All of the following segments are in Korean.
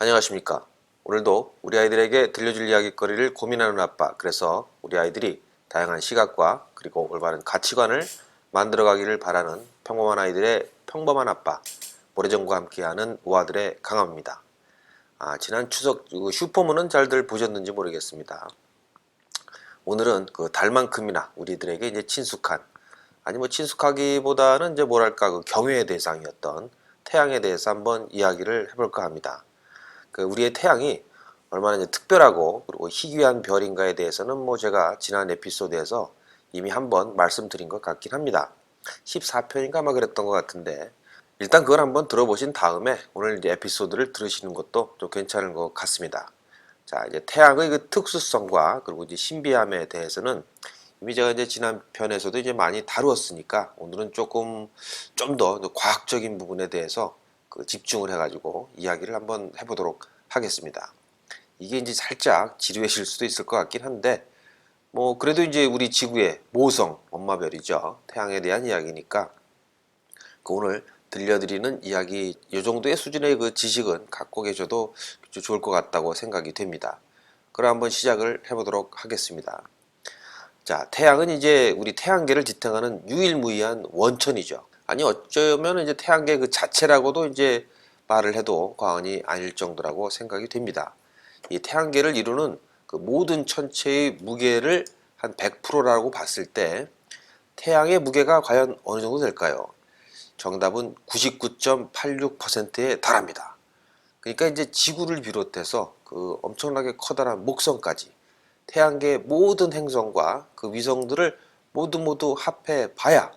안녕하십니까. 오늘도 우리 아이들에게 들려줄 이야기거리를 고민하는 아빠, 그래서 우리 아이들이 다양한 시각과 그리고 올바른 가치관을 만들어가기를 바라는 평범한 아이들의 평범한 아빠, 모래정과 함께하는 우아들의 강함입니다. 지난 추석 슈퍼문은 잘들 보셨는지 모르겠습니다. 오늘은 그 달만큼이나 우리들에게 이제 친숙한, 아니 뭐 친숙하기보다는 이제 뭐랄까 그 경외의 대상이었던 태양에 대해서 한번 이야기를 해볼까 합니다. 그 우리의 태양이 얼마나 이제 특별하고 그리고 희귀한 별인가에 대해서는 뭐 제가 지난 에피소드에서 이미 한번 말씀드린 것 같긴 합니다. 14편인가 아마 그랬던 것 같은데, 일단 그걸 한번 들어보신 다음에 오늘 이제 에피소드를 들으시는 것도 좀 괜찮은 것 같습니다. 자, 이제 태양의 그 특수성과 그리고 이제 신비함에 대해서는 이미 제가 이제 지난 편에서도 이제 많이 다루었으니까 오늘은 조금 좀 더 과학적인 부분에 대해서 그 집중을 해가지고 이야기를 한번 해보도록 하겠습니다. 이게 이제 살짝 지루해질 수도 있을 것 같긴 한데, 뭐 그래도 이제 우리 지구의 모성 엄마별이죠. 태양에 대한 이야기니까 그 오늘 들려드리는 이야기 이 정도의 수준의 그 지식은 갖고 계셔도 좋을 것 같다고 생각이 됩니다. 그럼 한번 시작을 해보도록 하겠습니다. 자, 태양은 이제 우리 태양계를 지탱하는 유일무이한 원천이죠. 아니 어쩌면 이제 태양계 그 자체라고도 이제 말을 해도 과언이 아닐 정도라고 생각이 됩니다. 이 태양계를 이루는 그 모든 천체의 무게를 한 100%라고 봤을 때 태양의 무게가 과연 어느 정도 될까요? 정답은 99.86%에 달합니다. 그러니까 이제 지구를 비롯해서 그 엄청나게 커다란 목성까지 태양계의 모든 행성과 그 위성들을 모두 합해 봐야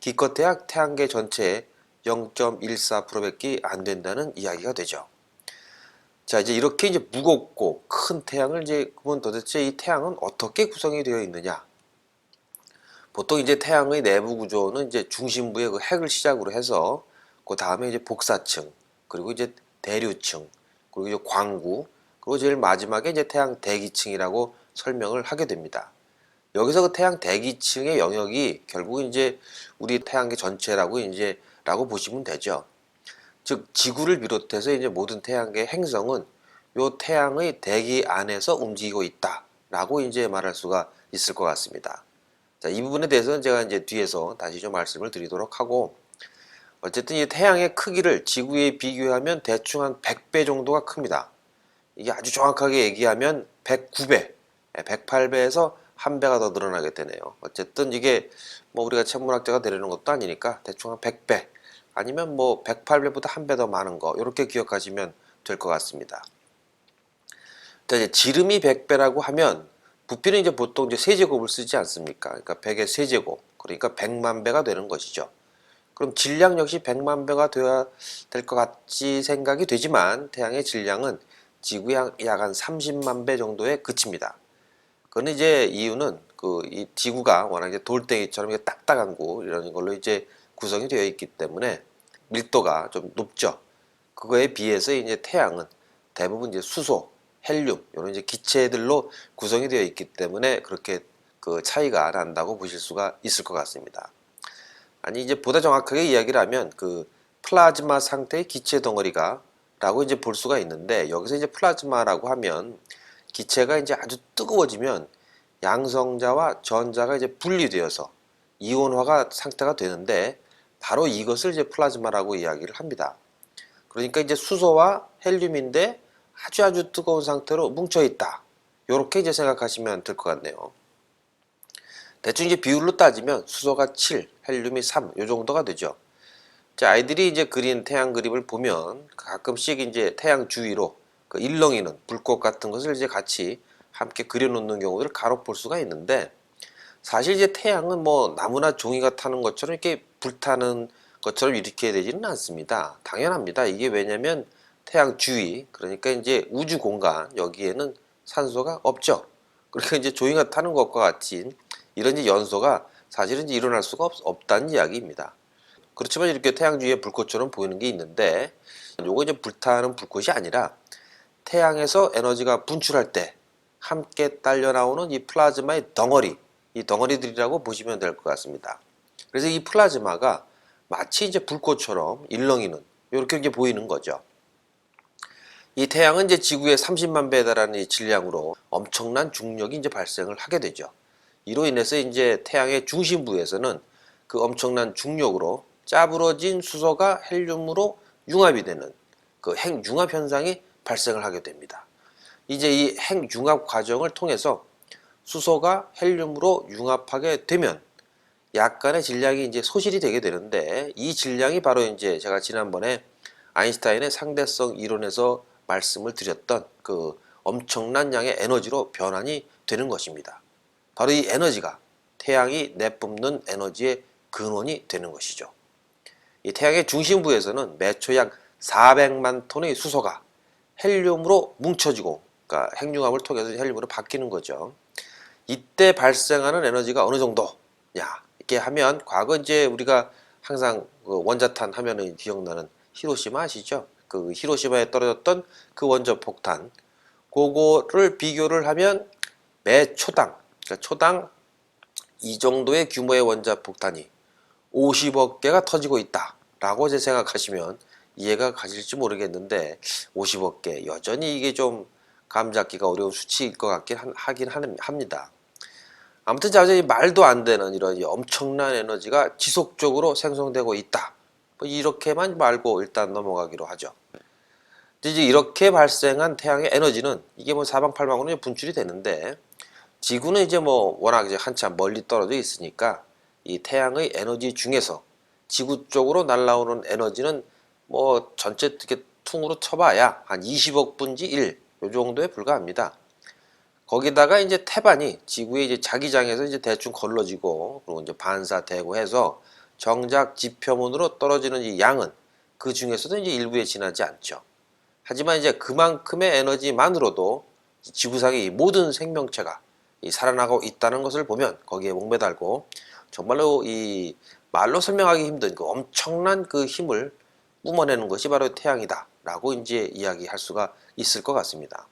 기껏해야 태양계 전체의 0.14%밖에 안 된다는 이야기가 되죠. 자, 이제 이렇게 이제 무겁고 큰 태양을 이제 그러면 도대체 이 태양은 어떻게 구성이 되어 있느냐? 보통 이제 태양의 내부 구조는 이제 중심부의 그 핵을 시작으로 해서 그 다음에 이제 복사층, 그리고 이제 대류층, 그리고 이제 광구, 그리고 제일 마지막에 이제 태양 대기층이라고 설명을 하게 됩니다. 여기서 그 태양 대기층의 영역이 결국 이제 우리 태양계 전체라고 라고 보시면 되죠. 즉 지구를 비롯해서 이제 모든 태양계 행성은 요 태양의 대기 안에서 움직이고 있다라고 이제 말할 수가 있을 것 같습니다. 자, 이 부분에 대해서는 제가 이제 뒤에서 다시 좀 말씀을 드리도록 하고, 어쨌든 이 태양의 크기를 지구에 비교하면 대충 한 100배 정도가 큽니다. 이게 아주 정확하게 얘기하면 109배, 108배에서 한 배가 더 늘어나게 되네요. 어쨌든 이게 뭐 우리가 천문학자가 되려는 것도 아니니까 대충 한 100배 아니면 뭐 108배보다 한 배 더 많은 거, 이렇게 기억하시면 될 것 같습니다. 자, 이제 지름이 100배라고 하면 부피는 이제 보통 이제 세제곱을 쓰지 않습니까? 그러니까 100의 세제곱, 그러니까 100만 배가 되는 것이죠. 그럼 질량 역시 100만 배가 되어야 될 것 같이 생각이 되지만 태양의 질량은 지구의 약 한 30만 배 정도에 그칩니다. 그건 이제 이유는 그 이 지구가 워낙 이제 돌덩이처럼 이게 딱딱한 구 이런 걸로 이제 구성이 되어 있기 때문에 밀도가 좀 높죠. 그거에 비해서 이제 태양은 대부분 이제 수소, 헬륨 이런 이제 기체들로 구성이 되어 있기 때문에 그렇게 그 차이가 난다고 보실 수가 있을 것 같습니다. 아니 이제 보다 정확하게 이야기를 하면 그 플라즈마 상태의 기체 덩어리가 라고 이제 볼 수가 있는데, 여기서 이제 플라즈마라고 하면 기체가 이제 아주 뜨거워지면 양성자와 전자가 이제 분리되어서 이온화가 상태가 되는데, 바로 이것을 이제 플라즈마라고 이야기를 합니다. 그러니까 이제 수소와 헬륨인데 아주 뜨거운 상태로 뭉쳐 있다. 요렇게 이제 생각하시면 될 것 같네요. 대충 이제 비율로 따지면 수소가 7, 헬륨이 3, 요 정도가 되죠. 자, 아이들이 이제 그린 태양 그림을 보면 가끔씩 이제 태양 주위로 그 일렁이는 불꽃 같은 것을 이제 같이 함께 그려놓는 경우를 간혹 볼 수가 있는데, 사실 이제 태양은 뭐 나무나 종이가 타는 것처럼 이렇게 불타는 것처럼 일으켜야 되지는 않습니다. 당연합니다. 이게 왜냐면 태양 주위, 그러니까 이제 우주 공간, 여기에는 산소가 없죠. 그러니까 이제 종이가 타는 것과 같이 이런 이제 연소가 사실은 이제 일어날 수가 없다는 이야기입니다. 그렇지만 이렇게 태양 주위에 불꽃처럼 보이는 게 있는데, 요거 이제 불타는 불꽃이 아니라 태양에서 에너지가 분출할 때 함께 딸려 나오는 이 플라즈마의 덩어리, 이 덩어리들이라고 보시면 될 것 같습니다. 그래서 이 플라즈마가 마치 이제 불꽃처럼 일렁이는 이렇게 이제 보이는 거죠. 이 태양은 이제 지구의 30만 배에 달하는 이 질량으로 엄청난 중력이 이제 발생을 하게 되죠. 이로 인해서 이제 태양의 중심부에서는 그 엄청난 중력으로 짜부러진 수소가 헬륨으로 융합이 되는 그 핵융합 현상이 발생을 하게 됩니다. 이제 이 핵융합 과정을 통해서 수소가 헬륨으로 융합하게 되면 약간의 질량이 이제 소실이 되게 되는데, 이 질량이 바로 이제 제가 지난번에 아인슈타인의 상대성 이론에서 말씀을 드렸던 그 엄청난 양의 에너지로 변환이 되는 것입니다. 바로 이 에너지가 태양이 내뿜는 에너지의 근원이 되는 것이죠. 이 태양의 중심부에서는 매초 약 400만 톤의 수소가 헬륨으로 뭉쳐지고, 그러니까 핵융합을 통해서 헬륨으로 바뀌는 거죠. 이때 발생하는 에너지가 어느 정도냐, 이렇게 하면 과거 이제 우리가 항상 그 원자탄 하면은 기억나는 히로시마 아시죠? 그 히로시마에 떨어졌던 그 원자 폭탄, 그거를 비교를 하면 매 초당, 그러니까 초당 이 정도의 규모의 원자 폭탄이 50억 개가 터지고 있다라고 이제 생각하시면 이해가 가실지 모르겠는데, 50억 개 여전히 이게 좀 감 잡기가 어려운 수치일 것 같긴 하긴 합니다. 아무튼 자세히 말도 안 되는 이런 엄청난 에너지가 지속적으로 생성되고 있다, 뭐 이렇게만 말고 일단 넘어가기로 하죠. 이제 이렇게 발생한 태양의 에너지는 이게 뭐 사방팔방으로 분출이 되는데, 지구는 이제 뭐 워낙 이제 한참 멀리 떨어져 있으니까 이 태양의 에너지 중에서 지구 쪽으로 날아오는 에너지는 뭐 전체 이렇게 퉁으로 쳐봐야 한 20억 분지 1, 요 정도에 불과합니다. 거기다가 이제 태반이 지구의 이제 자기장에서 이제 대충 걸러지고, 그리고 이제 반사되고 해서 정작 지표면으로 떨어지는 이 양은 그 중에서도 이제 일부에 지나지 않죠. 하지만 이제 그만큼의 에너지만으로도 지구상의 모든 생명체가 살아나고 있다는 것을 보면 거기에 목매달고, 정말로 이 말로 설명하기 힘든 그 엄청난 그 힘을 뿜어내는 것이 바로 태양이다 라고 이제 이야기할 수가 있을 것 같습니다.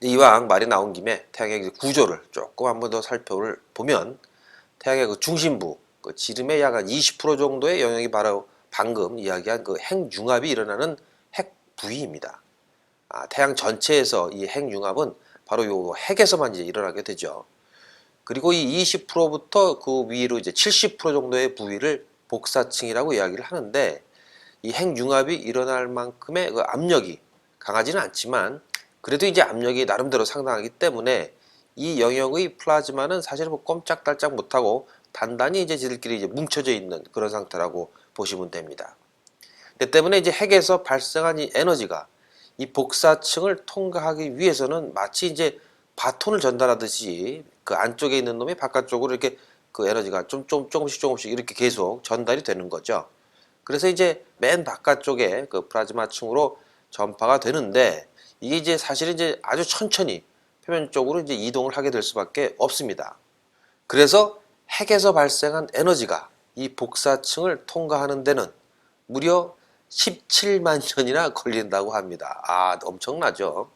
이왕 말이 나온 김에 태양의 구조를 조금 한번 더 살펴보면, 태양의 그 중심부, 그 지름의 약 한 20% 정도의 영역이 바로 방금 이야기한 그 핵융합이 일어나는 핵 부위입니다. 태양 전체에서 이 핵융합은 바로 요 핵에서만 이제 일어나게 되죠. 그리고 이 20%부터 그 위로 이제 70% 정도의 부위를 복사층이라고 이야기를 하는데, 이 핵융합이 일어날 만큼의 그 압력이 강하지는 않지만 그래도 이제 압력이 나름대로 상당하기 때문에 이 영역의 플라즈마는 사실 뭐 꼼짝달짝 못하고 단단히 이제 지들끼리 이제 뭉쳐져 있는 그런 상태라고 보시면 됩니다. 그 때문에 이제 핵에서 발생한 이 에너지가 이 복사층을 통과하기 위해서는 마치 이제 바톤을 전달하듯이 그 안쪽에 있는 놈이 바깥쪽으로 이렇게 그 에너지가 조금씩 이렇게 계속 전달이 되는 거죠. 그래서 이제 맨 바깥쪽에 그 플라즈마층으로 전파가 되는데, 이게 이제 사실은 이제 아주 천천히 표면 쪽으로 이제 이동을 하게 될 수밖에 없습니다. 그래서 핵에서 발생한 에너지가 이 복사층을 통과하는 데는 무려 17만 년이나 걸린다고 합니다. 엄청나죠.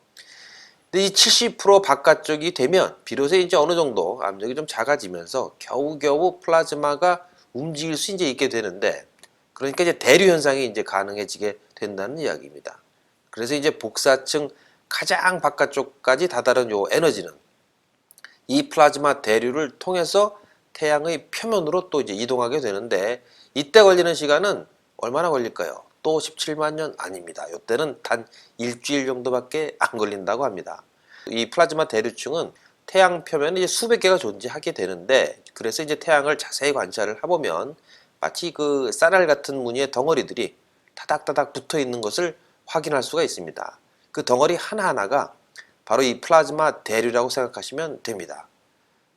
근데 이 70% 바깥쪽이 되면 비로소 이제 어느 정도 압력이 좀 작아지면서 겨우겨우 플라즈마가 움직일 수 이제 있게 되는데, 그러니까 이제 대류 현상이 이제 가능해지게 된다는 이야기입니다. 그래서 이제 복사층 가장 바깥쪽까지 다다른 요 에너지는 이 플라즈마 대류를 통해서 태양의 표면으로 또 이제 이동하게 되는데, 이때 걸리는 시간은 얼마나 걸릴까요? 또 17만 년 아닙니다. 이때는 단 일주일 정도밖에 안 걸린다고 합니다. 이 플라즈마 대류층은 태양 표면에 이제 수백 개가 존재하게 되는데, 그래서 이제 태양을 자세히 관찰을 해보면 마치 그 쌀알 같은 무늬의 덩어리들이 타닥타닥 붙어 있는 것을 확인할 수가 있습니다. 그 덩어리 하나하나가 바로 이 플라즈마 대류라고 생각하시면 됩니다.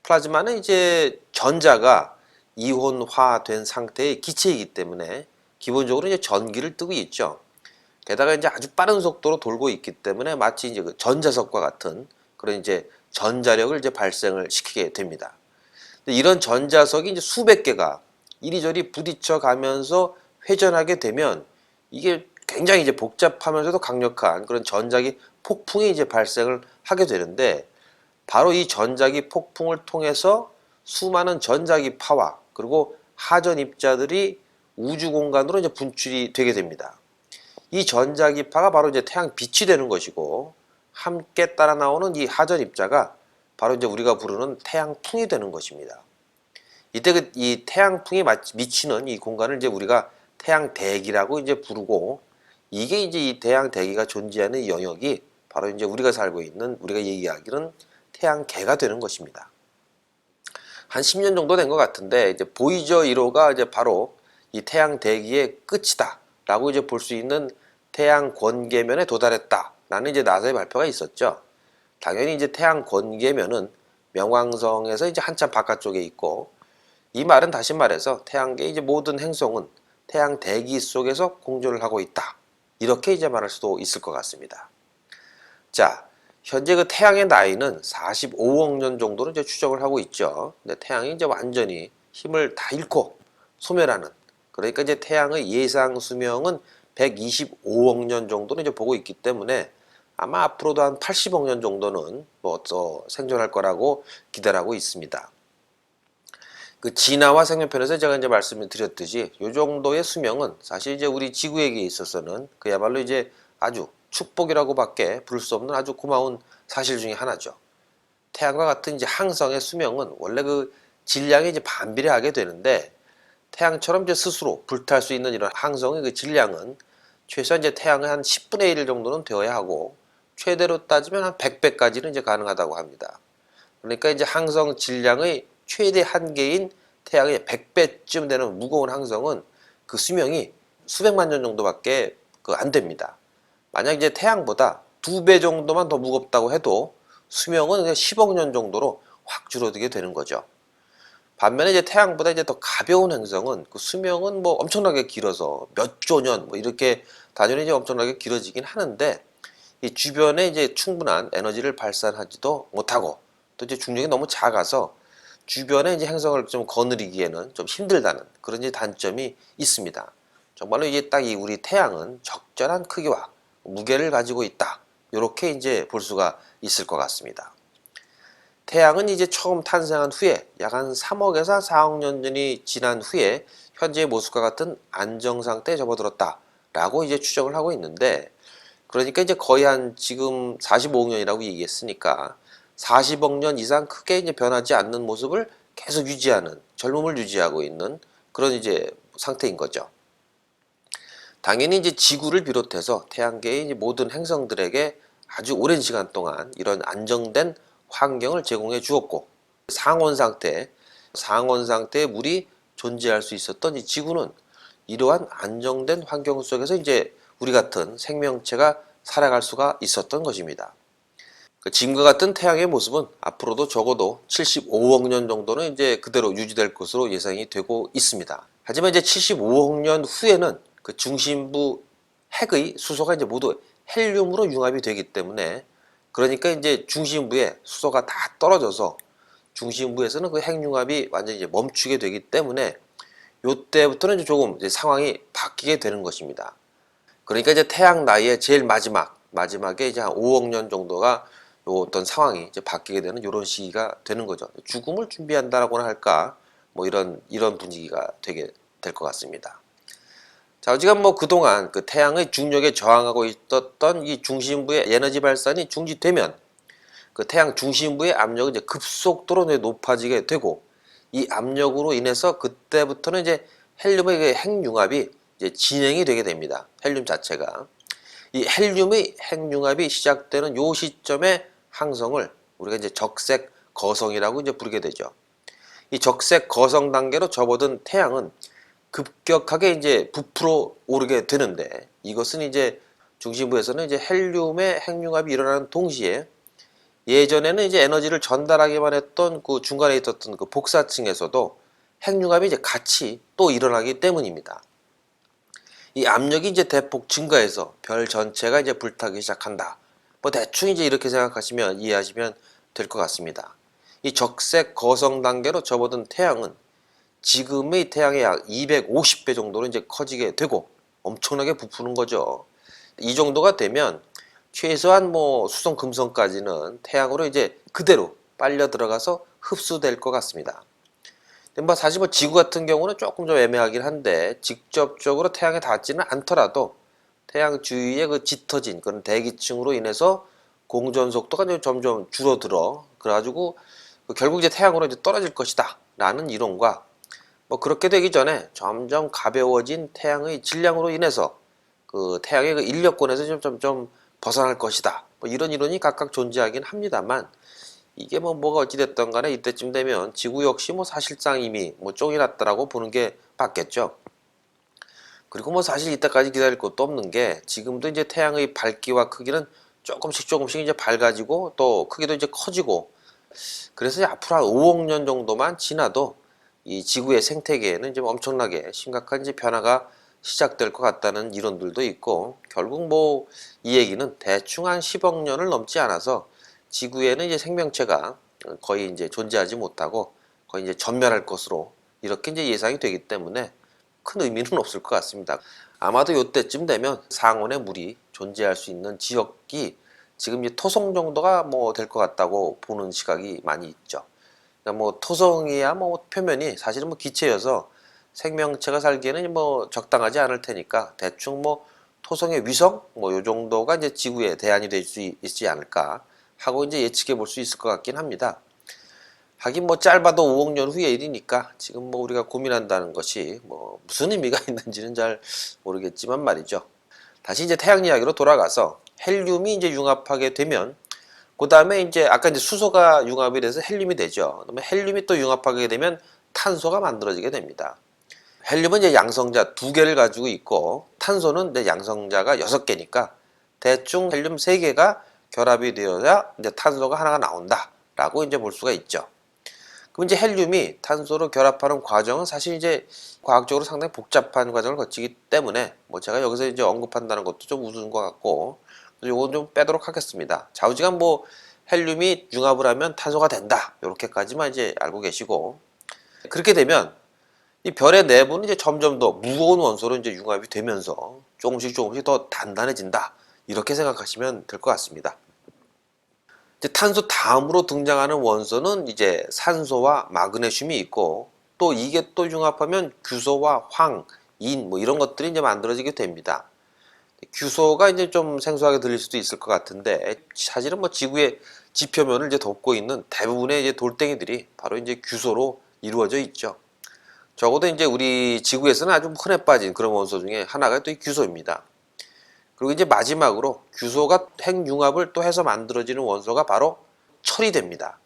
플라즈마는 이제 전자가 이온화된 상태의 기체이기 때문에 기본적으로 이제 전기를 띠고 있죠. 게다가 이제 아주 빠른 속도로 돌고 있기 때문에 마치 이제 그 전자석과 같은 그런 이제 전자력을 이제 발생을 시키게 됩니다. 이런 전자석이 이제 수백 개가 이리저리 부딪혀 가면서 회전하게 되면 이게 굉장히 이제 복잡하면서도 강력한 그런 전자기 폭풍이 이제 발생을 하게 되는데, 바로 이 전자기 폭풍을 통해서 수많은 전자기 파와 그리고 하전 입자들이 우주 공간으로 이제 분출이 되게 됩니다. 이 전자기파가 바로 이제 태양 빛이 되는 것이고, 함께 따라 나오는 이 하전 입자가 바로 이제 우리가 부르는 태양풍이 되는 것입니다. 이때 이 태양풍이 미치는 이 공간을 이제 우리가 태양대기라고 이제 부르고, 이게 이제 이 태양대기가 존재하는 영역이 바로 이제 우리가 살고 있는, 우리가 얘기하기는 태양계가 되는 것입니다. 한 10년 정도 된 것 같은데, 이제 보이저 1호가 이제 바로 이 태양대기의 끝이다라고 이제 볼 수 있는 태양 권계면에 도달했다라는 이제 나사의 발표가 있었죠. 당연히 이제 태양 권계면은 명왕성에서 이제 한참 바깥쪽에 있고, 이 말은 다시 말해서 태양계 이제 모든 행성은 태양 대기 속에서 공존을 하고 있다. 이렇게 이제 말할 수도 있을 것 같습니다. 자, 현재 그 태양의 나이는 45억 년 정도로 이제 추정을 하고 있죠. 근데 태양이 이제 완전히 힘을 다 잃고 소멸하는, 그러니까 이제 태양의 예상 수명은 125억 년 정도는 이제 보고 있기 때문에 아마 앞으로도 한 80억 년 정도는 뭐 더 생존할 거라고 기대하고 있습니다. 그 진화와 생명편에서 제가 이제 말씀을 드렸듯이 이 정도의 수명은 사실 이제 우리 지구에게 있어서는 그야말로 이제 아주 축복이라고밖에 부를 수 없는 아주 고마운 사실 중에 하나죠. 태양과 같은 이제 항성의 수명은 원래 그 질량이 이제 반비례하게 되는데, 태양처럼 이제 스스로 불탈 수 있는 이런 항성의 그 질량은 최소한 이제 태양의 한 10분의 1 정도는 되어야 하고, 최대로 따지면 한 100배까지는 이제 가능하다고 합니다. 그러니까 이제 항성 질량의 최대 한계인 태양의 100배쯤 되는 무거운 항성은 그 수명이 수백만 년 정도밖에 안 됩니다. 만약 이제 태양보다 2배 정도만 더 무겁다고 해도 수명은 그냥 10억 년 정도로 확 줄어들게 되는 거죠. 반면에 이제 태양보다 이제 더 가벼운 행성은 그 수명은 뭐 엄청나게 길어서 몇 조 년 뭐 이렇게 단연히 이제 엄청나게 길어지긴 하는데, 이 주변에 이제 충분한 에너지를 발산하지도 못하고, 또 이제 중력이 너무 작아서 주변에 이제 행성을 좀 거느리기에는 좀 힘들다는 그런 이제 단점이 있습니다. 정말로 이제 딱 이 우리 태양은 적절한 크기와 무게를 가지고 있다, 이렇게 이제 볼 수가 있을 것 같습니다. 태양은 이제 처음 탄생한 후에 약 한 3억에서 4억 년 전이 지난 후에 현재의 모습과 같은 안정 상태에 접어들었다라고 이제 추정을 하고 있는데, 그러니까 이제 거의 한 지금 45억 년이라고 얘기했으니까 40억 년 이상 크게 이제 변하지 않는 모습을 계속 유지하는, 젊음을 유지하고 있는 그런 이제 상태인 거죠. 당연히 이제 지구를 비롯해서 태양계의 이제 모든 행성들에게 아주 오랜 시간 동안 이런 안정된 환경을 제공해 주었고, 상온 상태의 물이 존재할 수 있었던 이 지구는 이러한 안정된 환경 속에서 이제 우리 같은 생명체가 살아갈 수가 있었던 것입니다. 지금과 같은 태양의 모습은 앞으로도 적어도 75억 년 정도는 이제 그대로 유지될 것으로 예상이 되고 있습니다. 하지만 이제 75억 년 후에는 그 중심부 핵의 수소가 이제 모두 헬륨으로 융합이 되기 때문에, 그러니까 이제 중심부에 수소가 다 떨어져서 중심부에서는 그 핵융합이 완전히 이제 멈추게 되기 때문에 요때부터는 이제 조금 이제 상황이 바뀌게 되는 것입니다. 그러니까 이제 태양 나이의 제일 마지막에 이제 한 5억 년 정도가 요 어떤 상황이 이제 바뀌게 되는 이런 시기가 되는 거죠. 죽음을 준비한다라고나 할까, 뭐 이런 분위기가 되게 될 것 같습니다. 자, 어지간 뭐 그동안 그 태양의 중력에 저항하고 있었던 이 중심부의 에너지 발산이 중지되면 그 태양 중심부의 압력이 이제 급속도로 높아지게 되고, 이 압력으로 인해서 그때부터는 이제 헬륨의 그 핵융합이 이제 진행이 되게 됩니다. 헬륨 자체가. 이 헬륨의 핵융합이 시작되는 요 시점에 항성을 우리가 이제 적색 거성이라고 이제 부르게 되죠. 이 적색 거성 단계로 접어든 태양은 급격하게 이제 부풀어 오르게 되는데, 이것은 이제 중심부에서는 이제 헬륨의 핵융합이 일어나는 동시에 예전에는 이제 에너지를 전달하기만 했던 그 중간에 있었던 그 복사층에서도 핵융합이 이제 같이 또 일어나기 때문입니다. 이 압력이 이제 대폭 증가해서 별 전체가 이제 불타기 시작한다. 뭐 대충 이제 이렇게 생각하시면 이해하시면 될 것 같습니다. 이 적색 거성 단계로 접어든 태양은 지금의 태양의 약 250배 정도로 이제 커지게 되고 엄청나게 부푸는 거죠. 이 정도가 되면 최소한 뭐 수성 금성까지는 태양으로 이제 그대로 빨려 들어가서 흡수될 것 같습니다. 근데 뭐 사실 뭐 지구 같은 경우는 조금 좀 애매하긴 한데 직접적으로 태양에 닿지는 않더라도 태양 주위에 그 짙어진 그런 대기층으로 인해서 공전 속도가 이제 점점 줄어들어. 그래가지고 결국 이제 태양으로 이제 떨어질 것이다 라는 이론과, 뭐 그렇게 되기 전에 점점 가벼워진 태양의 질량으로 인해서 그 태양의 그 인력권에서 점점 벗어날 것이다, 뭐 이런 이론이 각각 존재하긴 합니다만, 이게 뭐가 어찌됐든 간에 이때쯤 되면 지구 역시 뭐 사실상 이미 뭐 쫑이 났다라고 보는 게 맞겠죠. 그리고 뭐 사실 이때까지 기다릴 것도 없는 게, 지금도 이제 태양의 밝기와 크기는 조금씩 이제 밝아지고 또 크기도 이제 커지고, 그래서 앞으로 한 5억 년 정도만 지나도 이 지구의 생태계에는 이제 엄청나게 심각한 이제 변화가 시작될 것 같다는 이론들도 있고, 결국 뭐 이 얘기는 대충 한 10억 년을 넘지 않아서 지구에는 이제 생명체가 거의 이제 존재하지 못하고 거의 이제 전멸할 것으로 이렇게 이제 예상이 되기 때문에 큰 의미는 없을 것 같습니다. 아마도 이때쯤 되면 상온의 물이 존재할 수 있는 지역이 지금 이제 토성 정도가 뭐 될 것 같다고 보는 시각이 많이 있죠. 그러니까 뭐 토성이야 뭐 표면이 사실은 뭐 기체여서 생명체가 살기에는 뭐 적당하지 않을 테니까 대충 뭐 토성의 위성 뭐 요 정도가 이제 지구의 대안이 될 수 있지 않을까 하고 이제 예측해 볼 수 있을 것 같긴 합니다. 하긴 뭐 짧아도 5억 년 후의 일이니까 지금 뭐 우리가 고민한다는 것이 뭐 무슨 의미가 있는지는 잘 모르겠지만 말이죠. 다시 이제 태양 이야기로 돌아가서 헬륨이 이제 융합하게 되면, 그 다음에 이제 아까 이제 수소가 융합이 돼서 헬륨이 되죠. 그러면 헬륨이 또 융합하게 되면 탄소가 만들어지게 됩니다. 헬륨은 이제 양성자 2개를 가지고 있고, 탄소는 이제 양성자가 6개니까 대충 헬륨 3개가 결합이 되어야 이제 탄소가 하나가 나온다라고 이제 볼 수가 있죠. 그럼 이제 헬륨이 탄소로 결합하는 과정은 사실 이제 과학적으로 상당히 복잡한 과정을 거치기 때문에 뭐 제가 여기서 이제 언급한다는 것도 좀 우스운 것 같고, 요건 좀 빼도록 하겠습니다. 좌우지간 뭐 헬륨이 융합을 하면 탄소가 된다, 이렇게까지만 이제 알고 계시고, 그렇게 되면 이 별의 내부는 이제 점점 더 무거운 원소로 이제 융합이 되면서 조금씩 더 단단해진다, 이렇게 생각하시면 될 것 같습니다. 이제 탄소 다음으로 등장하는 원소는 이제 산소와 마그네슘이 있고, 또 이게 또 융합하면 규소와 황, 인 뭐 이런 것들이 이제 만들어지게 됩니다. 규소가 이제 좀 생소하게 들릴 수도 있을 것 같은데, 사실은 뭐 지구의 지표면을 이제 덮고 있는 대부분의 이제 돌덩이들이 바로 이제 규소로 이루어져 있죠. 적어도 이제 우리 지구에서는 아주 흔해 빠진 그런 원소 중에 하나가 또 이 규소입니다. 그리고 이제 마지막으로 규소가 핵융합을 또 해서 만들어지는 원소가 바로 철이 됩니다.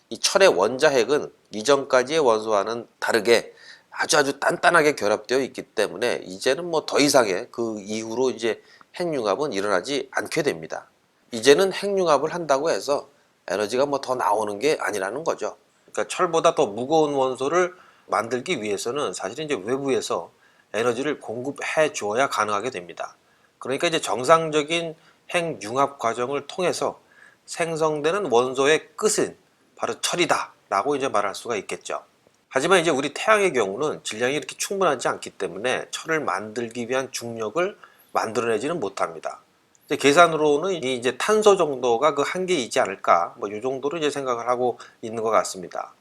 이 철의 원자핵은 이전까지의 원소와는 다르게 아주 단단하게 결합되어 있기 때문에 이제는 뭐 더 이상의 그 이후로 이제 핵융합은 일어나지 않게 됩니다. 이제는 핵융합을 한다고 해서 에너지가 뭐 더 나오는 게 아니라는 거죠. 그러니까 철보다 더 무거운 원소를 만들기 위해서는 사실은 이제 외부에서 에너지를 공급해 줘야 가능하게 됩니다. 그러니까 이제 정상적인 핵융합 과정을 통해서 생성되는 원소의 끝은 바로 철이다 라고 이제 말할 수가 있겠죠. 하지만 이제 우리 태양의 경우는 질량이 이렇게 충분하지 않기 때문에 철을 만들기 위한 중력을 만들어내지는 못합니다. 이제 계산으로는 이제 탄소 정도가 그 한계이지 않을까, 뭐 이 정도로 이제 생각을 하고 있는 것 같습니다.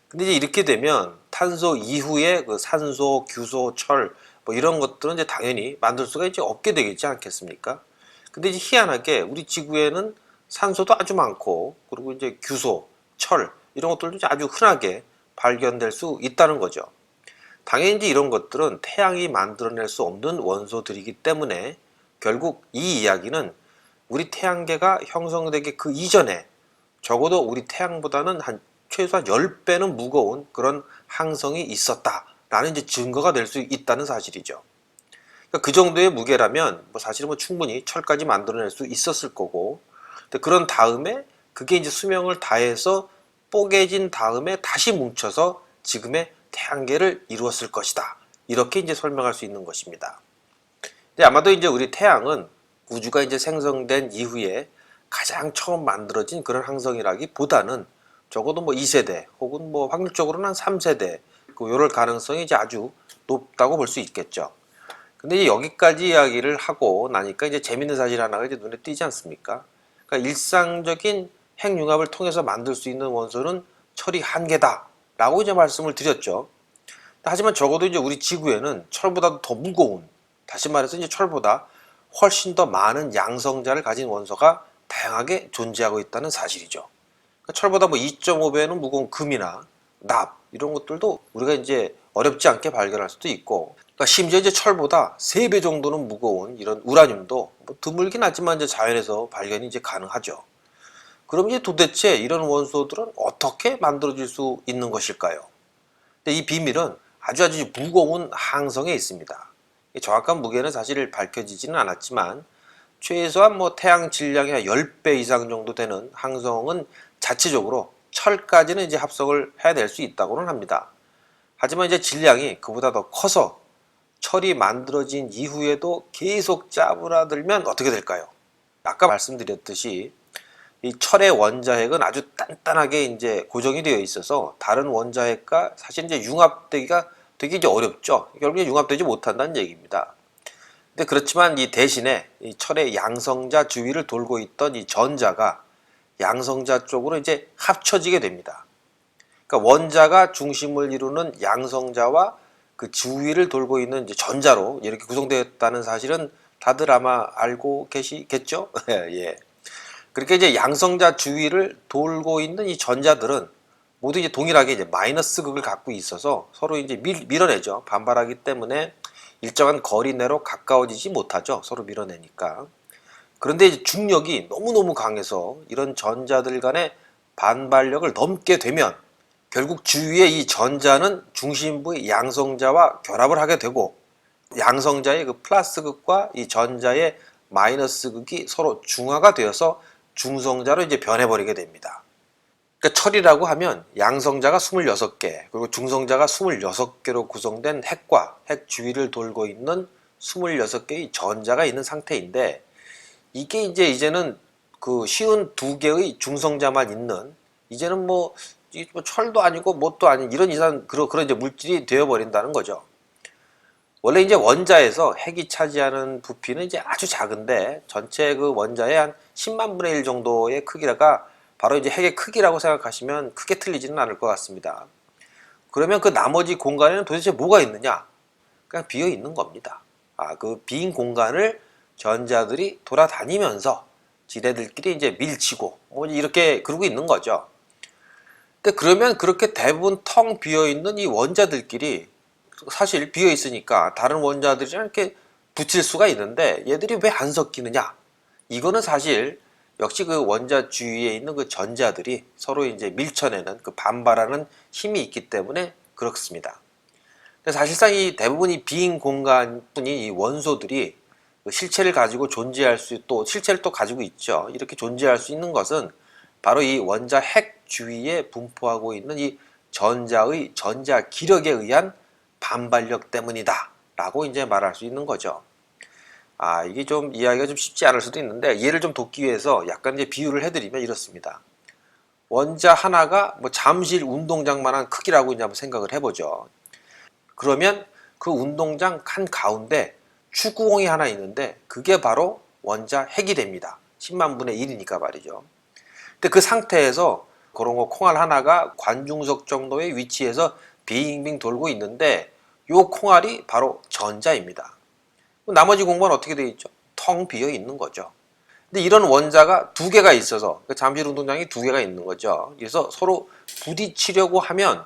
근데 이제 이렇게 되면 탄소 이후에 그 산소, 규소, 철 뭐 이런 것들은 이제 당연히 만들 수가 이제 없게 되겠지 않겠습니까? 근데 이제 희한하게 우리 지구에는 산소도 아주 많고, 그리고 이제 규소, 철 이런 것들도 아주 흔하게 발견될 수 있다는 거죠. 당연히 이제 이런 것들은 태양이 만들어낼 수 없는 원소들이기 때문에 결국 이 이야기는 우리 태양계가 형성되기 그 이전에 적어도 우리 태양보다는 최소한 10배는 무거운 그런 항성이 있었다라는 이제 증거가 될 수 있다는 사실이죠. 그러니까 그 정도의 무게라면 뭐 사실은 뭐 충분히 철까지 만들어낼 수 있었을 거고, 근데 그런 다음에 그게 이제 수명을 다해서 뽀개진 다음에 다시 뭉쳐서 지금의 태양계를 이루었을 것이다, 이렇게 이제 설명할 수 있는 것입니다. 근데 아마도 이제 우리 태양은 우주가 이제 생성된 이후에 가장 처음 만들어진 그런 항성이라기보다는 적어도 뭐 2세대 혹은 뭐 확률적으로는 한 3세대 요럴 가능성이 이제 아주 높다고 볼 수 있겠죠. 근데 이제 여기까지 이야기를 하고 나니까 이제 재밌는 사실 하나가 이제 눈에 띄지 않습니까? 그러니까 일상적인 핵융합을 통해서 만들 수 있는 원소는 철이 한계다 라고 이제 말씀을 드렸죠. 하지만 적어도 이제 우리 지구에는 철보다도 더 무거운, 다시 말해서 이제 철보다 훨씬 더 많은 양성자를 가진 원소가 다양하게 존재하고 있다는 사실이죠. 그러니까 철보다 뭐 2.5배는 무거운 금이나 납 이런 것들도 우리가 이제 어렵지 않게 발견할 수도 있고, 그러니까 심지어 이제 철보다 3배 정도는 무거운 이런 우라늄도 뭐 드물긴 하지만 이제 자연에서 발견이 이제 가능하죠. 그럼 이제 도대체 이런 원소들은 어떻게 만들어질 수 있는 것일까요? 근데 이 비밀은 아주 무거운 항성에 있습니다. 정확한 무게는 사실 밝혀지지는 않았지만 최소한 뭐 태양 질량의 10배 이상 정도 되는 항성은 자체적으로 철까지는 이제 합성을 해낼 수 있다고는 합니다. 하지만 이제 질량이 그보다 더 커서 철이 만들어진 이후에도 계속 짜부라들면 어떻게 될까요? 아까 말씀드렸듯이 이 철의 원자핵은 아주 단단하게 이제 고정이 되어 있어서 다른 원자핵과 사실 이제 융합되기가 되게 이제 어렵죠. 결국에 융합되지 못한다는 얘기입니다. 근데 그렇지만 이 대신에 이 철의 양성자 주위를 돌고 있던 이 전자가 양성자 쪽으로 이제 합쳐지게 됩니다. 그러니까 원자가 중심을 이루는 양성자와 그 주위를 돌고 있는 이제 전자로 이렇게 구성되었다는 사실은 다들 아마 알고 계시겠죠? 예. 그렇게 이제 양성자 주위를 돌고 있는 이 전자들은 모두 이제 동일하게 이제 마이너스 극을 갖고 있어서 서로 이제 밀어내죠. 반발하기 때문에 일정한 거리 내로 가까워지지 못하죠. 서로 밀어내니까. 그런데 이제 중력이 너무너무 강해서 이런 전자들 간의 반발력을 넘게 되면 결국 주위의 이 전자는 중심부의 양성자와 결합을 하게 되고, 양성자의 그 플러스 극과 이 전자의 마이너스 극이 서로 중화가 되어서 중성자로 이제 변해버리게 됩니다. 그러니까 철이라고 하면 양성자가 26개, 그리고 중성자가 26개로 구성된 핵과 핵 주위를 돌고 있는 26개의 전자가 있는 상태인데, 이게 이제는 그 쉬운 2개의 중성자만 있는, 이제는 뭐 철도 아니고 뭣도 아닌 이런 이상 그런 이제 물질이 되어버린다는 거죠. 원래 이제 원자에서 핵이 차지하는 부피는 이제 아주 작은데 전체 그 원자의 한 10만 분의 1 정도의 크기가 바로 이제 핵의 크기라고 생각하시면 크게 틀리지는 않을 것 같습니다. 그러면 그 나머지 공간에는 도대체 뭐가 있느냐? 그냥 비어 있는 겁니다. 그 빈 공간을 전자들이 돌아다니면서 지네들끼리 이제 밀치고 뭐 이렇게 그러고 있는 거죠. 근데 그러면 그렇게 대부분 텅 비어 있는 이 원자들끼리 사실 비어 있으니까 다른 원자들이랑 이렇게 붙일 수가 있는데 얘들이 왜 안 섞이느냐? 이거는 사실 역시 그 원자 주위에 있는 그 전자들이 서로 이제 밀쳐내는 그 반발하는 힘이 있기 때문에 그렇습니다. 근데 사실상 이 대부분이 빈 공간뿐인 이 원소들이 그 실체를 가지고 존재할 또 실체를 또 가지고 있죠. 이렇게 존재할 수 있는 것은 바로 이 원자 핵 주위에 분포하고 있는 이 전자의 전자 기력에 의한 반발력 때문이다 라고 이제 말할 수 있는 거죠. 이게 좀 이해하기가 좀 쉽지 않을 수도 있는데 얘를 좀 돕기 위해서 약간 이제 비유를 해드리면 이렇습니다. 원자 하나가 뭐 잠실 운동장만한 크기라고 이제 한번 생각을 해보죠. 그러면 그 운동장 한 가운데 축구공이 하나 있는데 그게 바로 원자 핵이 됩니다. 10만 분의 1이니까 말이죠. 근데 그 상태에서 그런 거 콩알 하나가 관중석 정도의 위치에서 빙빙 돌고 있는데 요 콩알이 바로 전자입니다. 나머지 공간은 어떻게 되어 있죠? 텅 비어 있는 거죠. 근데 이런 원자가 2개가 있어서 잠실 운동장이 2개가 있는 거죠. 그래서 서로 부딪히려고 하면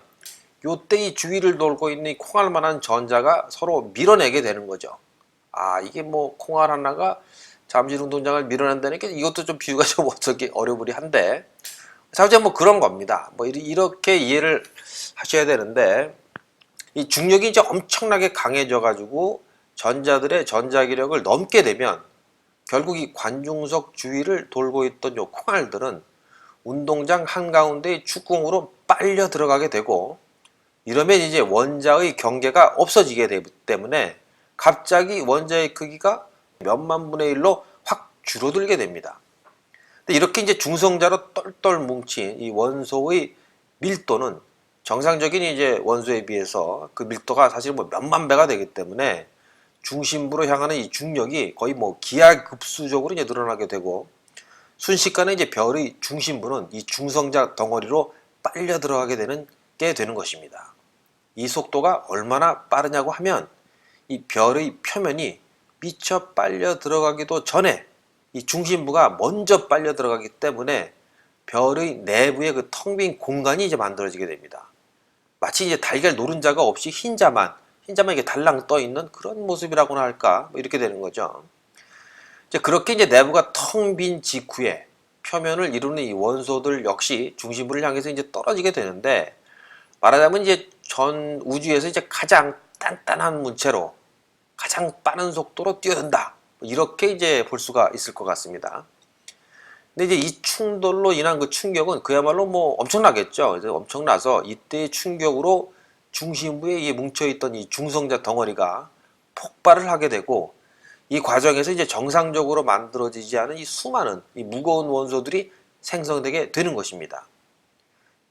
요때 이 주위를 돌고 있는 이 콩알만한 전자가 서로 밀어내게 되는 거죠. 이게 뭐 콩알 하나가 잠실 운동장을 밀어낸다니까 이것도 좀 비유가 좀 어떻게 어려우리한데, 자, 이제 뭐 그런 겁니다. 뭐 이렇게 이해를 하셔야 되는데, 이 중력이 이제 엄청나게 강해져 가지고 전자들의 전자기력을 넘게 되면 결국 이 관중석 주위를 돌고 있던 요 콩알들은 운동장 한가운데의 축구공으로 빨려 들어가게 되고, 이러면 이제 원자의 경계가 없어지게 되기 때문에 갑자기 원자의 크기가 몇만 분의 1로 확 줄어들게 됩니다. 근데 이렇게 이제 중성자로 똘똘 뭉친 이 원소의 밀도는 정상적인 이제 원소에 비해서 그 밀도가 사실 뭐 몇만 배가 되기 때문에 중심부로 향하는 이 중력이 거의 뭐 기하급수적으로 이제 늘어나게 되고, 순식간에 이제 별의 중심부는 이 중성자 덩어리로 빨려 들어가게 되는 것입니다. 이 속도가 얼마나 빠르냐고 하면 이 별의 표면이 미처 빨려 들어가기도 전에 이 중심부가 먼저 빨려 들어가기 때문에 별의 내부에 그 텅 빈 공간이 이제 만들어지게 됩니다. 마치 이제 달걀 노른자가 없이 흰자만 이게 달랑 떠 있는 그런 모습이라고나 할까, 뭐 이렇게 되는 거죠. 이제 그렇게 이제 내부가 텅 빈 직후에 표면을 이루는 이 원소들 역시 중심부를 향해서 이제 떨어지게 되는데, 말하자면 이제 전 우주에서 이제 가장 단단한 문체로 가장 빠른 속도로 뛰어든다, 이렇게 이제 볼 수가 있을 것 같습니다. 근데 이제 이 충돌로 인한 그 충격은 그야말로 뭐 엄청나겠죠. 그래서 엄청나서 이때의 충격으로 중심부에 뭉쳐있던 이 중성자 덩어리가 폭발을 하게 되고, 이 과정에서 이제 정상적으로 만들어지지 않은 이 수많은 이 무거운 원소들이 생성되게 되는 것입니다.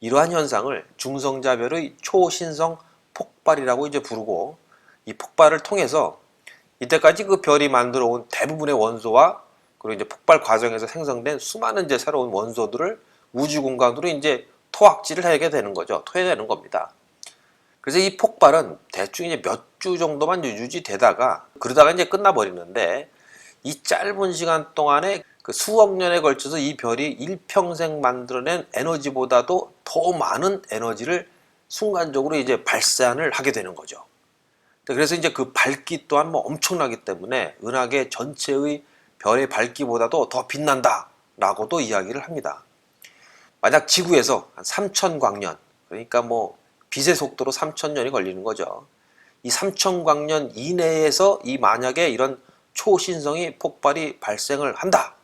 이러한 현상을 중성자별의 초신성 폭발이라고 이제 부르고, 이 폭발을 통해서 이때까지 그 별이 만들어 온 대부분의 원소와 그리고 이제 폭발 과정에서 생성된 수많은 이제 새로운 원소들을 우주 공간으로 이제 토악질을 하게 되는 거죠. 토해내는 겁니다. 그래서 이 폭발은 대충 이제 몇 주 정도만 유지되다가 그러다가 이제 끝나버리는데, 이 짧은 시간 동안에 그 수억 년에 걸쳐서 이 별이 일평생 만들어낸 에너지보다도 더 많은 에너지를 순간적으로 이제 발산을 하게 되는 거죠. 그래서 이제 그 밝기 또한 뭐 엄청나기 때문에 은하계 전체의 별의 밝기보다도 더 빛난다 라고도 이야기를 합니다. 만약 지구에서 한 3000광년, 그러니까 뭐 빛의 속도로 3000년이 걸리는 거죠. 이 3000광년 이내에서 이 만약에 이런 초신성이 폭발이 발생을 한다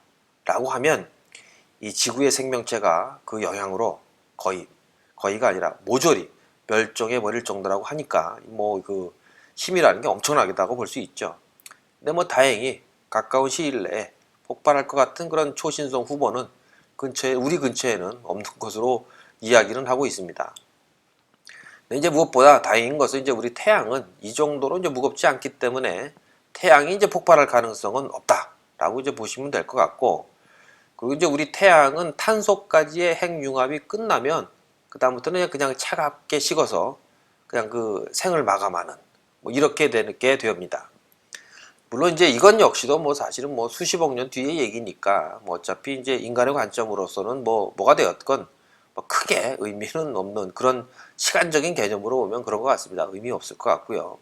라고 하면 이 지구의 생명체가 그 영향으로 거의가 아니라 모조리 멸종해 버릴 정도라고 하니까 뭐 그 힘이라는 게 엄청나겠다고 볼 수 있죠. 근데 뭐 다행히 가까운 시일 내에 폭발할 것 같은 그런 초신성 후보는 우리 근처에는 없는 것으로 이야기는 하고 있습니다. 근데 이제 무엇보다 다행인 것은 이제 우리 태양은 이 정도로 이제 무겁지 않기 때문에 태양이 이제 폭발할 가능성은 없다라고 이제 보시면 될 것 같고, 그리고 이제 우리 태양은 탄소까지의 핵융합이 끝나면 그 다음부터는 그냥 차갑게 식어서 그냥 그 생을 마감하는 뭐 이렇게 되게 됩니다. 물론 이제 이건 역시도 뭐 사실은 뭐 수십억 년 뒤의 얘기니까 뭐 어차피 이제 인간의 관점으로서는 뭐가 되었건 뭐 크게 의미는 없는 그런 시간적인 개념으로 보면 그런 것 같습니다. 의미 없을 것 같고요.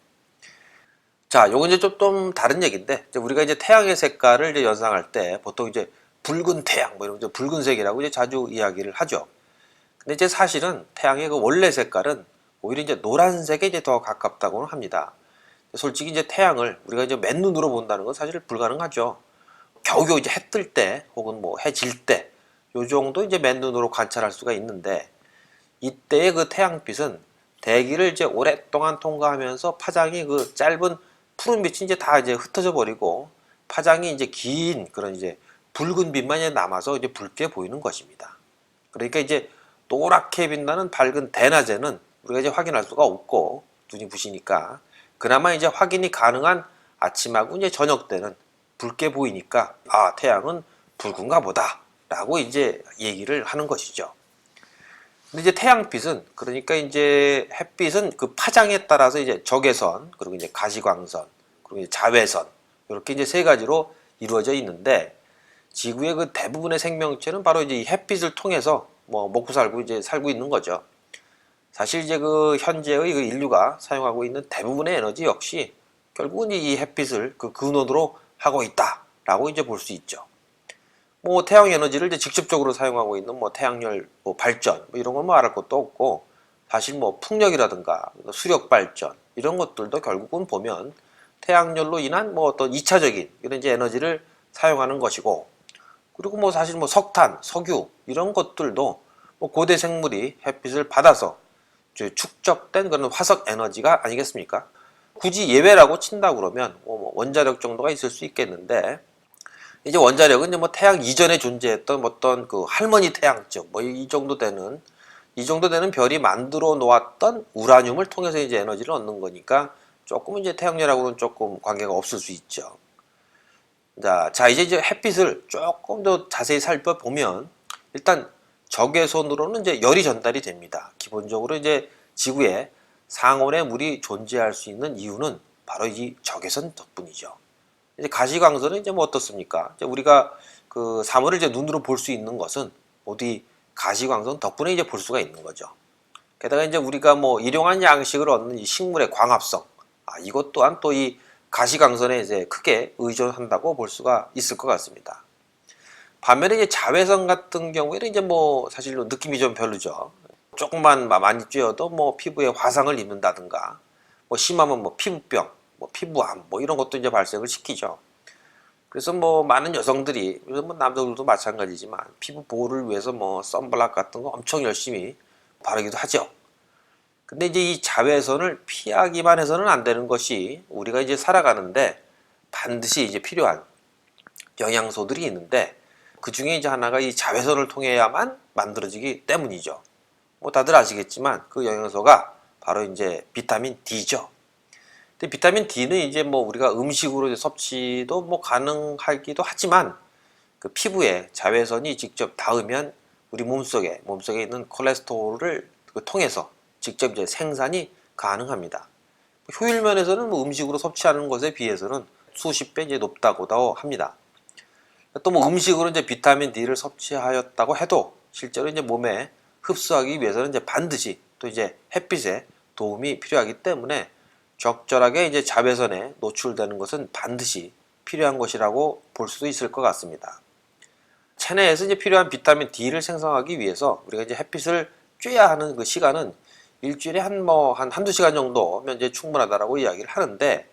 자, 요건 이제 좀 다른 얘기인데, 우리가 이제 태양의 색깔을 이제 연상할 때 보통 이제 붉은 태양 뭐 이런 붉은색이라고 이제 자주 이야기를 하죠. 근데 이제 사실은 태양의 그 원래 색깔은 오히려 이제 노란색에 이제 더 가깝다고 합니다. 솔직히 이제 태양을 우리가 이제 맨눈으로 본다는 건 사실 불가능하죠. 겨우겨우 이제 해 뜰 때 혹은 뭐 해 질 때 요 정도 이제 맨눈으로 관찰할 수가 있는데, 이때의 그 태양빛은 대기를 이제 오랫동안 통과하면서 파장이 그 짧은 푸른 빛이 이제 다 이제 흩어져 버리고 파장이 이제 긴 그런 이제 붉은 빛만 이제 남아서 이제 붉게 보이는 것입니다. 그러니까 이제 노랗게 빛나는 밝은 대낮에는 우리가 이제 확인할 수가 없고 눈이 부시니까, 그나마 이제 확인이 가능한 아침하고 이제 저녁 때는 붉게 보이니까 아, 태양은 붉은가 보다 라고 이제 얘기를 하는 것이죠. 근데 이제 태양빛은, 그러니까 이제 햇빛은 그 파장에 따라서 이제 적외선, 그리고 이제 가시광선, 그리고 이제 자외선, 이렇게 이제 세 가지로 이루어져 있는데, 지구의 그 대부분의 생명체는 바로 이제 이 햇빛을 통해서 뭐 먹고 살고 있는 거죠. 사실 이제 그 현재의 그 인류가 사용하고 있는 대부분의 에너지 역시 결국은 이 햇빛을 그 근원으로 하고 있다라고 이제 볼 수 있죠. 뭐 태양 에너지를 이제 직접적으로 사용하고 있는 뭐 태양열 뭐 발전 뭐 이런 건 뭐 말할 것도 없고, 사실 뭐 풍력이라든가 수력 발전 이런 것들도 결국은 보면 태양열로 인한 뭐 어떤 2차적인 이런 이제 에너지를 사용하는 것이고, 그리고 뭐 사실 뭐 석탄, 석유 이런 것들도 뭐 고대 생물이 햇빛을 받아서 축적된 그런 화석 에너지가 아니겠습니까? 굳이 예외라고 친다 그러면 뭐 원자력 정도가 있을 수 있겠는데, 이제 원자력은 이제 뭐 태양 이전에 존재했던 어떤 그 할머니 태양적 뭐 이 정도 되는 별이 만들어 놓았던 우라늄을 통해서 이제 에너지를 얻는 거니까 조금 이제 태양열하고는 조금 관계가 없을 수 있죠. 자 이제 햇빛을 조금 더 자세히 살펴보면, 일단 적외선으로는 이제 열이 전달이 됩니다. 기본적으로 이제 지구에 상온의 물이 존재할 수 있는 이유는 바로 이 적외선 덕분이죠. 이제 가시광선은 이제 뭐 어떻습니까? 이제 우리가 그 사물을 이제 눈으로 볼 수 있는 것은 모두 이 가시광선 덕분에 이제 볼 수가 있는 거죠. 게다가 이제 우리가 뭐 일용한 양식을 얻는 이 식물의 광합성, 이것 또한 또 이 가시광선에 이제 크게 의존한다고 볼 수가 있을 것 같습니다. 반면에 이제 자외선 같은 경우에는 이제 뭐 사실 느낌이 좀 별로죠. 조금만 많이 쬐어도 뭐 피부에 화상을 입는다든가, 뭐 심하면 뭐 피부병, 뭐 피부암, 뭐 이런 것도 이제 발생을 시키죠. 그래서 뭐 많은 여성들이, 뭐 남자들도 마찬가지지만 피부 보호를 위해서 뭐 선블락 같은 거 엄청 열심히 바르기도 하죠. 근데 이제 이 자외선을 피하기만 해서는 안 되는 것이 우리가 이제 살아가는데 반드시 이제 필요한 영양소들이 있는데, 그 중에 이제 하나가 이 자외선을 통해야만 만들어지기 때문이죠. 뭐 다들 아시겠지만 그 영양소가 바로 이제 비타민 D죠. 근데 비타민 D는 이제 뭐 우리가 음식으로 섭취도 뭐 가능하기도 하지만 그 피부에 자외선이 직접 닿으면 우리 몸속에 있는 콜레스테롤을 통해서 직접 이제 생산이 가능합니다. 효율 면에서는 뭐 음식으로 섭취하는 것에 비해서는 수십 배 이제 높다고도 합니다. 또 뭐 음식으로 이제 비타민 D를 섭취하였다고 해도 실제로 이제 몸에 흡수하기 위해서는 이제 반드시 또 이제 햇빛에 도움이 필요하기 때문에 적절하게 이제 자외선에 노출되는 것은 반드시 필요한 것이라고 볼 수도 있을 것 같습니다. 체내에서 이제 필요한 비타민 D를 생성하기 위해서 우리가 이제 햇빛을 쬐야 하는 그 시간은 일주일에 한두 시간 정도면 이제 충분하다라고 이야기를 하는데,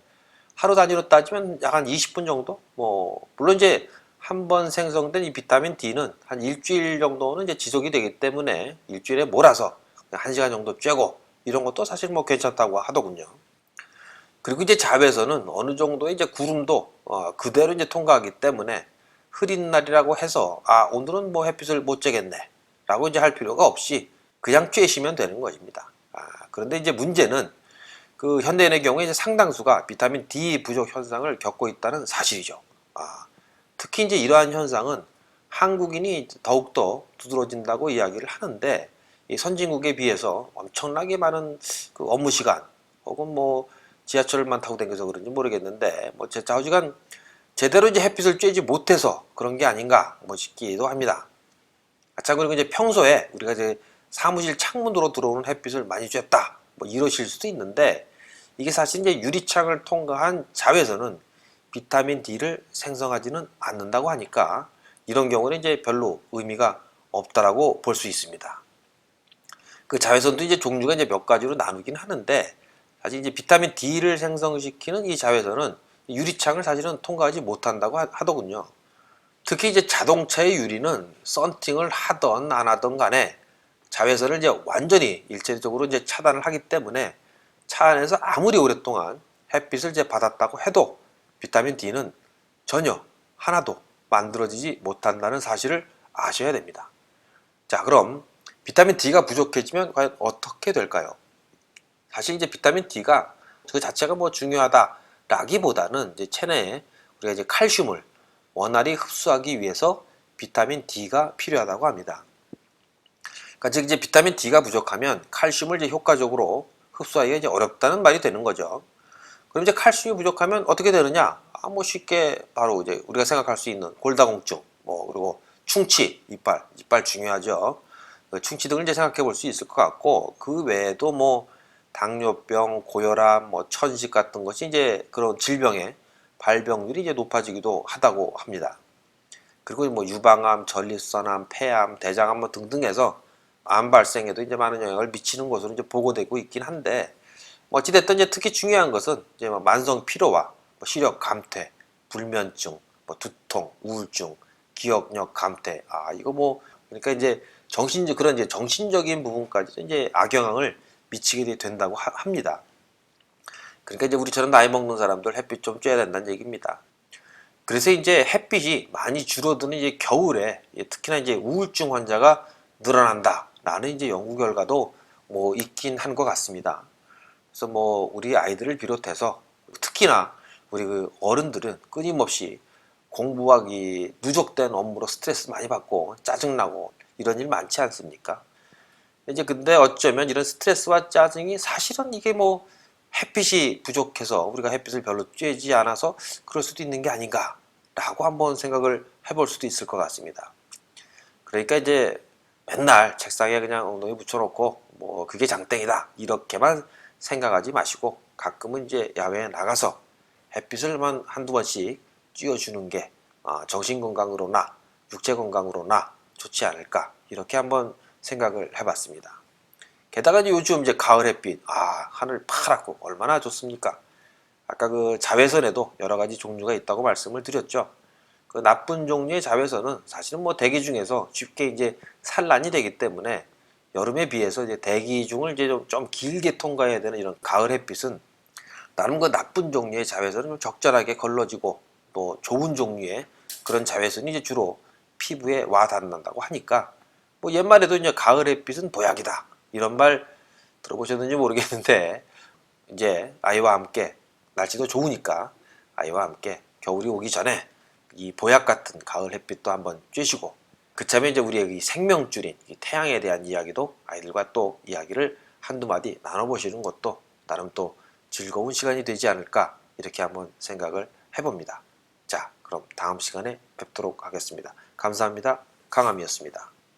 하루 단위로 따지면 약 한 20분 정도? 뭐 물론 이제 한 번 생성된 이 비타민 D는 한 일주일 정도는 이제 지속이 되기 때문에 일주일에 몰아서 1시간 정도 쬐고 이런 것도 사실 뭐 괜찮다고 하더군요. 그리고 이제 자외선은 어느 정도의 이제 구름도 그대로 이제 통과하기 때문에 흐린 날이라고 해서 오늘은 뭐 햇빛을 못 쬐겠네 라고 이제 할 필요가 없이 그냥 쬐시면 되는 것입니다. 그런데 이제 문제는 그 현대인의 경우에 이제 상당수가 비타민 D 부족 현상을 겪고 있다는 사실이죠. 특히 이제 이러한 현상은 한국인이 더욱더 두드러진다고 이야기를 하는데, 이 선진국에 비해서 엄청나게 많은 그 업무 시간 혹은 뭐 지하철만 타고 다녀서 그런지 모르겠는데 뭐 좌우지간 제대로 이제 햇빛을 쬐지 못해서 그런 게 아닌가 뭐 싶기도 합니다. 자, 그리고 이제 평소에 우리가 이제 사무실 창문으로 들어오는 햇빛을 많이 쬐다 뭐 이러실 수도 있는데, 이게 사실 이제 유리창을 통과한 자외선은 비타민 D를 생성하지는 않는다고 하니까 이런 경우는 이제 별로 의미가 없다라고 볼 수 있습니다. 그 자외선도 이제 종류가 이제 몇 가지로 나누긴 하는데, 사실 이제 비타민 D를 생성시키는 이 자외선은 유리창을 사실은 통과하지 못한다고 하더군요. 특히 이제 자동차의 유리는 썬팅을 하던 안 하던 간에 자외선을 이제 완전히 일체적으로 이제 차단을 하기 때문에 차 안에서 아무리 오랫동안 햇빛을 이제 받았다고 해도 비타민 D는 전혀 하나도 만들어지지 못한다는 사실을 아셔야 됩니다. 자, 그럼 비타민 D가 부족해지면 과연 어떻게 될까요? 사실 이제 비타민 D가 그 자체가 뭐 중요하다라기보다는 이제 체내에 우리가 이제 칼슘을 원활히 흡수하기 위해서 비타민 D가 필요하다고 합니다. 그러니까 즉 이제 비타민 D가 부족하면 칼슘을 이제 효과적으로 흡수하기가 이제 어렵다는 말이 되는 거죠. 그럼 이제 칼슘이 부족하면 어떻게 되느냐? 뭐 쉽게 바로 이제 우리가 생각할 수 있는 골다공증, 뭐 그리고 충치, 이빨 중요하죠. 충치 등을 이제 생각해 볼 수 있을 것 같고, 그 외에도 뭐 당뇨병, 고혈압, 뭐 천식 같은 것이 이제 그런 질병의 발병률이 이제 높아지기도 하다고 합니다. 그리고 뭐 유방암, 전립선암, 폐암, 대장암 뭐 등등해서 암 발생에도 이제 많은 영향을 미치는 것으로 이제 보고되고 있긴 한데, 뭐 어찌됐든 이제 특히 중요한 것은 이제 뭐 만성 피로와 뭐 시력 감퇴, 불면증, 뭐 두통, 우울증, 기억력 감퇴, 이거 뭐 그러니까 이제 그런 이제 정신적인 부분까지도 이제 악영향을 미치게 된다고 합니다. 그러니까 이제 우리처럼 나이 먹는 사람들 햇빛 좀 쬐야 된다는 얘기입니다. 그래서 이제 햇빛이 많이 줄어드는 이제 겨울에 특히나 이제 우울증 환자가 늘어난다라는 이제 연구 결과도 뭐 있긴 한 것 같습니다. 그래서 뭐 우리 아이들을 비롯해서 특히나 우리 그 어른들은 끊임없이 공부하기 누적된 업무로 스트레스 많이 받고 짜증나고 이런 일 많지 않습니까? 이제 근데 어쩌면 이런 스트레스와 짜증이 사실은 이게 뭐 햇빛이 부족해서 우리가 햇빛을 별로 쬐지 않아서 그럴 수도 있는 게 아닌가 라고 한번 생각을 해볼 수도 있을 것 같습니다. 그러니까 이제 맨날 책상에 그냥 엉덩이 붙여놓고 뭐 그게 장땡이다 이렇게만 생각하지 마시고 가끔은 이제 야외에 나가서 햇빛을만 한두 번씩 쬐어주는 게 정신 건강으로나 육체 건강으로나 좋지 않을까 이렇게 한번 생각을 해봤습니다. 게다가 요즘 이제 가을 햇빛 하늘 파랗고 얼마나 좋습니까? 아까 그 자외선에도 여러 가지 종류가 있다고 말씀을 드렸죠. 그 나쁜 종류의 자외선은 사실은 뭐 대기 중에서 쉽게 이제 산란이 되기 때문에 여름에 비해서 이제 대기 중을 이제 좀 길게 통과해야 되는 이런 가을 햇빛은 나름 그 나쁜 종류의 자외선은 좀 적절하게 걸러지고 또 좋은 종류의 그런 자외선이 이제 주로 피부에 와 닿는다고 하니까 뭐 옛말에도 이제 가을 햇빛은 보약이다 이런 말 들어보셨는지 모르겠는데 이제 아이와 함께 날씨도 좋으니까 아이와 함께 겨울이 오기 전에 이 보약 같은 가을 햇빛도 한번 쬐시고 그참에 이제 우리의 이 생명줄인 이 태양에 대한 이야기도 아이들과 또 이야기를 한두 마디 나눠보시는 것도 나름 또 즐거운 시간이 되지 않을까 이렇게 한번 생각을 해봅니다. 자, 그럼 다음 시간에 뵙도록 하겠습니다. 감사합니다. 강함이었습니다.